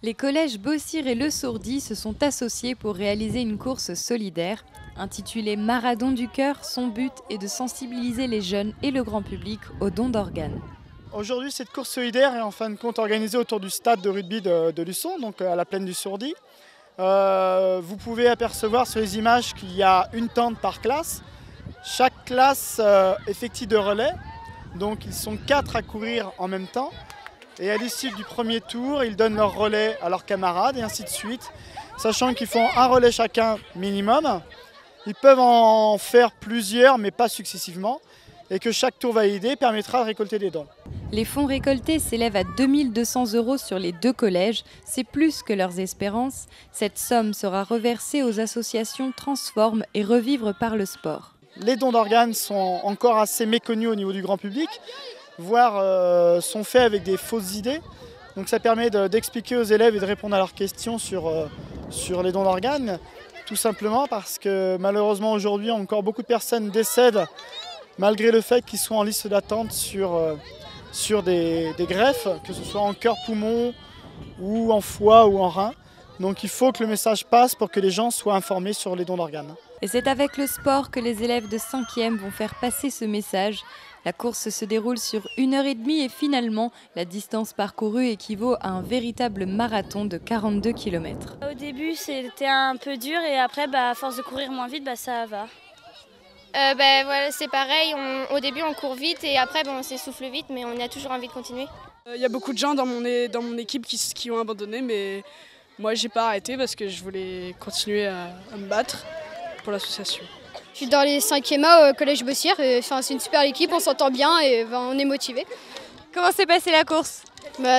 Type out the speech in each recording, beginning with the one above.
Les collèges Beausire et Le Sourdy se sont associés pour réaliser une course solidaire. Intitulée Marathon du cœur, son but est de sensibiliser les jeunes et le grand public aux dons d'organes. Aujourd'hui, cette course solidaire est en fin de compte organisée autour du stade de rugby de Luçon, donc à la plaine du Sourdy. Vous pouvez apercevoir sur les images qu'il y a une tente par classe. Chaque classe effectue de relais, donc ils sont 4 à courir en même temps. Et à l'issue du premier tour, ils donnent leur relais à leurs camarades et ainsi de suite. Sachant qu'ils font un relais chacun minimum. Ils peuvent en faire plusieurs, mais pas successivement. Et que chaque tour validé permettra de récolter des dons. Les fonds récoltés s'élèvent à 2200 € sur les 2 collèges. C'est plus que leurs espérances. Cette somme sera reversée aux associations Transforme et Revivre par le sport. Les dons d'organes sont encore assez méconnus au niveau du grand public, voire sont faits avec des fausses idées. Donc ça permet d'expliquer aux élèves et de répondre à leurs questions sur les dons d'organes. Tout simplement parce que malheureusement aujourd'hui encore beaucoup de personnes décèdent malgré le fait qu'ils soient en liste d'attente sur des greffes, que ce soit en cœur-poumon ou en foie ou en rein. Donc il faut que le message passe pour que les gens soient informés sur les dons d'organes. Et c'est avec le sport que les élèves de 5e vont faire passer ce message. La course se déroule sur 1h30 et finalement, la distance parcourue équivaut à un véritable marathon de 42 km. Au début, c'était un peu dur et après, à force de courir moins vite, ça va. Voilà, c'est pareil, au début on court vite et après on s'essouffle vite, mais on a toujours envie de continuer. Il y a beaucoup de gens dans mon équipe qui ont abandonné, mais moi j'ai pas arrêté parce que je voulais continuer à me battre pour l'association. Je suis dans les 5e A au collège Beausire, c'est une super équipe, on s'entend bien et on est motivé. Comment s'est passée la course ?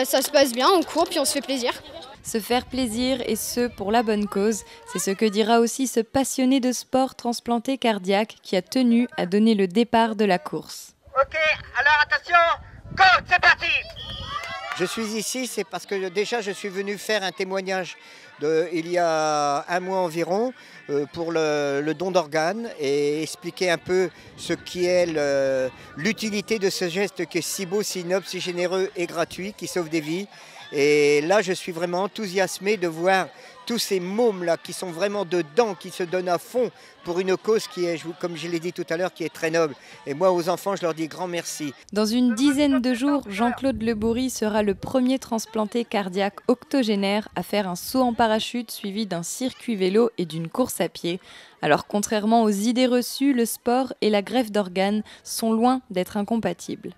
Ça se passe bien, on court puis on se fait plaisir. Se faire plaisir et ce pour la bonne cause, c'est ce que dira aussi ce passionné de sport transplanté cardiaque qui a tenu à donner le départ de la course. Ok, alors attention, go, c'est parti! Je suis ici, c'est parce que déjà je suis venu faire un témoignage il y a un mois environ pour le don d'organes et expliquer un peu ce qui est l'utilité de ce geste qui est si beau, si noble, si généreux et gratuit, qui sauve des vies. Et là, je suis vraiment enthousiasmé de voir tous ces mômes-là qui sont vraiment dedans, qui se donnent à fond pour une cause qui est, comme je l'ai dit tout à l'heure, qui est très noble. Et moi, aux enfants, je leur dis grand merci. Dans une dizaine de jours, Jean-Claude Lebourry sera le premier transplanté cardiaque octogénaire à faire un saut en parachute suivi d'un circuit vélo et d'une course à pied. Alors, contrairement aux idées reçues, le sport et la greffe d'organes sont loin d'être incompatibles.